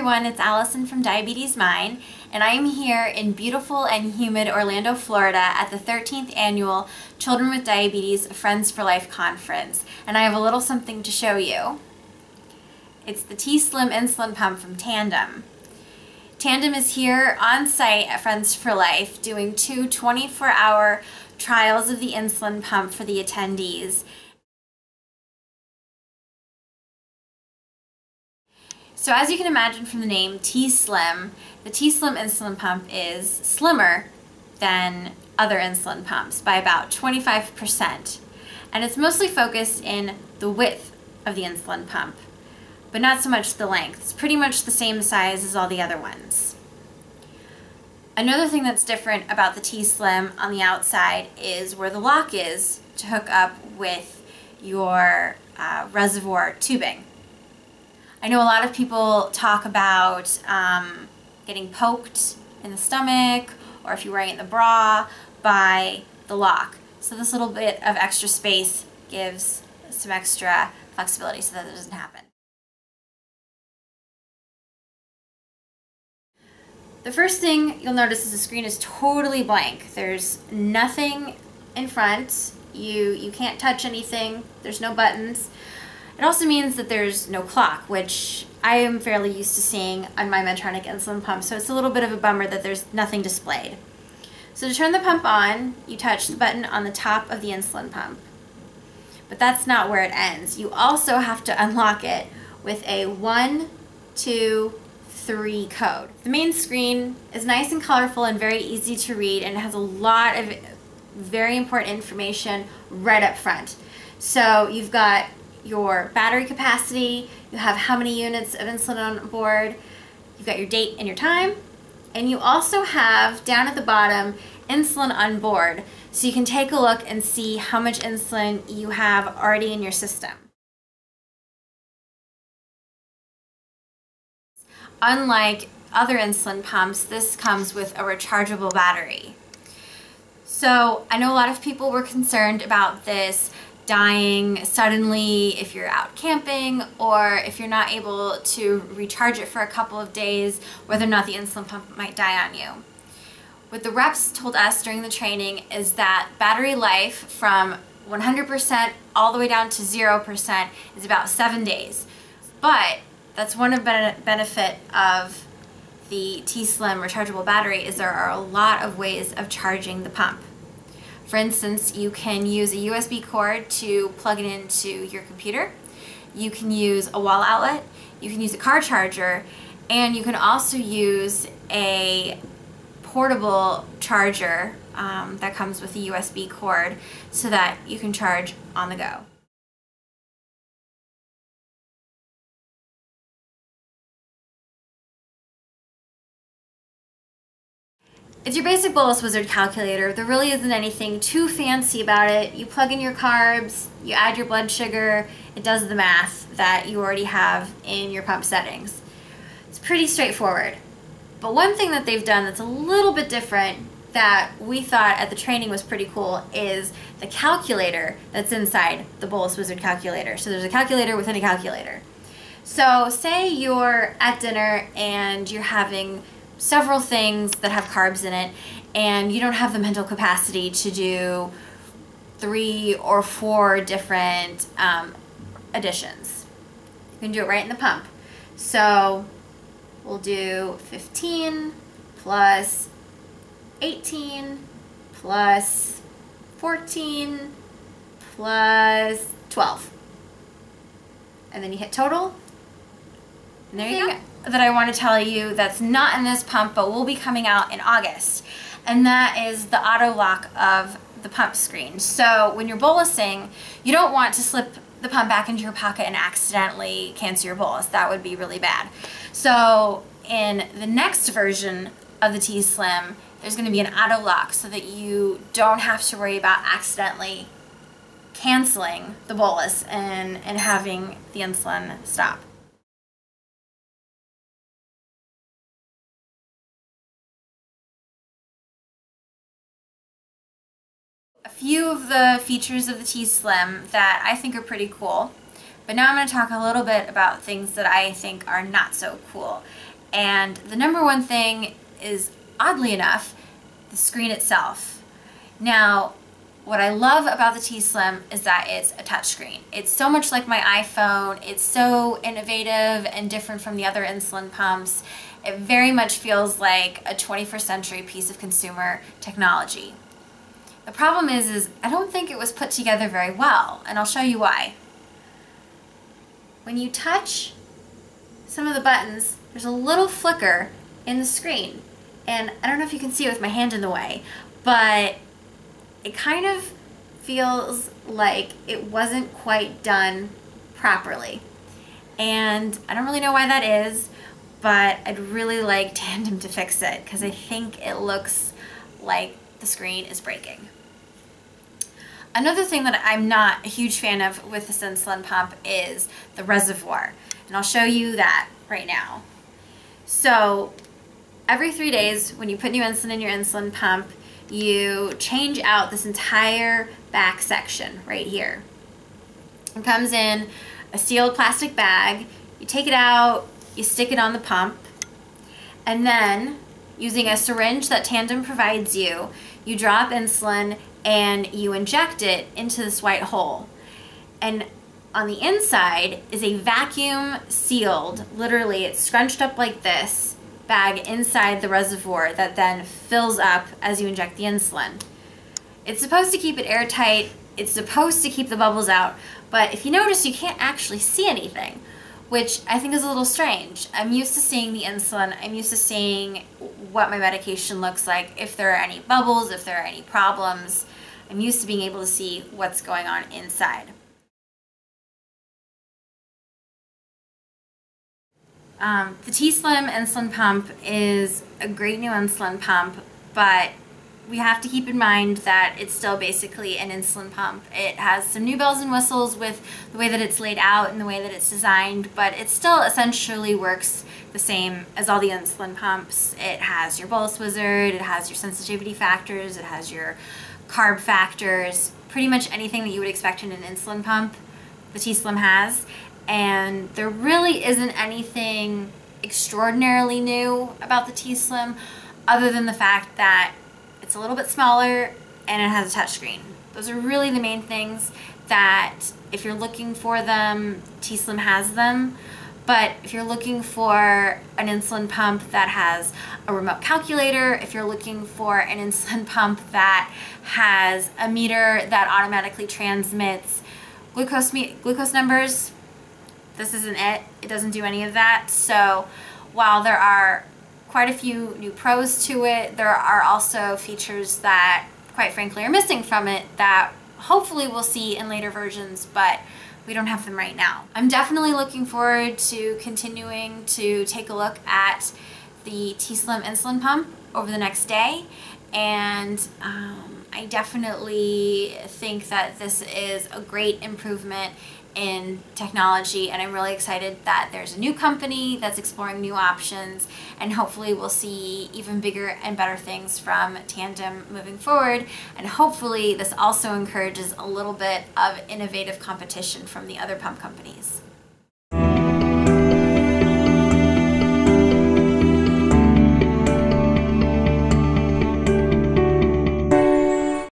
everyone, it's Allison from Diabetes Mind, and I am here in beautiful and humid Orlando, Florida at the 13th Annual Children with Diabetes Friends for Life Conference, and I have a little something to show you. It's the T-Slim insulin pump from Tandem. Tandem is here on site at Friends for Life doing two 24-hour trials of the insulin pump for the attendees. So as you can imagine from the name T-Slim, the T-Slim insulin pump is slimmer than other insulin pumps by about 25%. And it's mostly focused in the width of the insulin pump, but not so much the length. It's pretty much the same size as all the other ones. Another thing that's different about the T-Slim on the outside is where the lock is to hook up with your reservoir tubing. I know a lot of people talk about getting poked in the stomach, or if you're wearing it in the bra, by the lock. So this little bit of extra space gives some extra flexibility so that it doesn't happen. The first thing you'll notice is the screen is totally blank. There's nothing in front. You can't touch anything. There's no buttons. It also means that there's no clock, which I am fairly used to seeing on my Medtronic insulin pump, so it's a little bit of a bummer that there's nothing displayed. So to turn the pump on, you touch the button on the top of the insulin pump. But that's not where it ends. You also have to unlock it with a 1, 2, 3 code. The main screen is nice and colorful and very easy to read, and it has a lot of very important information right up front. So you've got your battery capacity, you have how many units of insulin on board, you've got your date and your time, and you also have down at the bottom insulin on board, so you can take a look and see how much insulin you have already in your system. Unlike other insulin pumps, this comes with a rechargeable battery. So I know a lot of people were concerned about this dying suddenly if you're out camping, or if you're not able to recharge it for a couple of days, whether or not the insulin pump might die on you. What the reps told us during the training is that battery life from 100% all the way down to 0% is about 7 days. But that's one of the benefit of the T-Slim rechargeable battery is there are a lot of ways of charging the pump. For instance, you can use a USB cord to plug it into your computer. You can use a wall outlet, you can use a car charger, and you can also use a portable charger that comes with a USB cord so that you can charge on the go. It's your basic bolus wizard calculator. There really isn't anything too fancy about it. You plug in your carbs, you add your blood sugar, it does the math that you already have in your pump settings. It's pretty straightforward. But one thing that they've done that's a little bit different that we thought at the training was pretty cool is the calculator that's inside the bolus wizard calculator. So there's a calculator within a calculator. So say you're at dinner and you're having several things that have carbs in it, and you don't have the mental capacity to do 3 or 4 different additions. You can do it right in the pump. So we'll do 15 plus 18 plus 14 plus 12. And then you hit total, and there you go. That I want to tell you that's not in this pump but will be coming out in August, and that is the auto lock of the pump screen. So when you're bolusing, you don't want to slip the pump back into your pocket and accidentally cancel your bolus. That would be really bad. So in the next version of the T-Slim, there's going to be an auto lock so that you don't have to worry about accidentally canceling the bolus and having the insulin stop. A few of the features of the T-Slim that I think are pretty cool, but now I'm going to talk a little bit about things that I think are not so cool. And the number one thing is, oddly enough, the screen itself. Now, what I love about the T-Slim is that it's a touchscreen. It's so much like my iPhone. It's so innovative and different from the other insulin pumps. It very much feels like a 21st century piece of consumer technology. The problem is I don't think it was put together very well, and I'll show you why. When you touch some of the buttons, there's a little flicker in the screen. And I don't know if you can see it with my hand in the way, but it kind of feels like it wasn't quite done properly. And I don't really know why that is, but I'd really like Tandem to fix it because I think it looks like the screen is breaking. Another thing that I'm not a huge fan of with this insulin pump is the reservoir. And I'll show you that right now. So every 3 days when you put new insulin in your insulin pump, you change out this entire back section right here. It comes in a sealed plastic bag. You take it out, you stick it on the pump, and then using a syringe that Tandem provides you, you drop insulin and you inject it into this white hole. And on the inside is a vacuum sealed, literally it's scrunched up like this, bag inside the reservoir that then fills up as you inject the insulin. It's supposed to keep it airtight, it's supposed to keep the bubbles out, but if you notice, you can't actually see anything, which I think is a little strange. I'm used to seeing the insulin, I'm used to seeing what my medication looks like, if there are any bubbles, if there are any problems. I'm used to being able to see what's going on inside. The T-Slim insulin pump is a great new insulin pump, but we have to keep in mind that it's still basically an insulin pump. It has some new bells and whistles with the way that it's laid out and the way that it's designed, but it still essentially works the same as all the insulin pumps. It has your bolus wizard, it has your sensitivity factors, it has your carb factors, pretty much anything that you would expect in an insulin pump, the T-Slim has. And there really isn't anything extraordinarily new about the T-Slim other than the fact that it's a little bit smaller and it has a touchscreen. Those are really the main things that if you're looking for them, T-Slim has them. But if you're looking for an insulin pump that has a remote calculator, if you're looking for an insulin pump that has a meter that automatically transmits glucose numbers, this isn't it. It doesn't do any of that. So while there are quite a few new pros to it, there are also features that, quite frankly, are missing from it that hopefully we'll see in later versions, but we don't have them right now. I'm definitely looking forward to continuing to take a look at the T-Slim insulin pump over the next day, and I definitely think that this is a great improvement in technology, and I'm really excited that there's a new company that's exploring new options, and hopefully we'll see even bigger and better things from Tandem moving forward, and hopefully this also encourages a little bit of innovative competition from the other pump companies.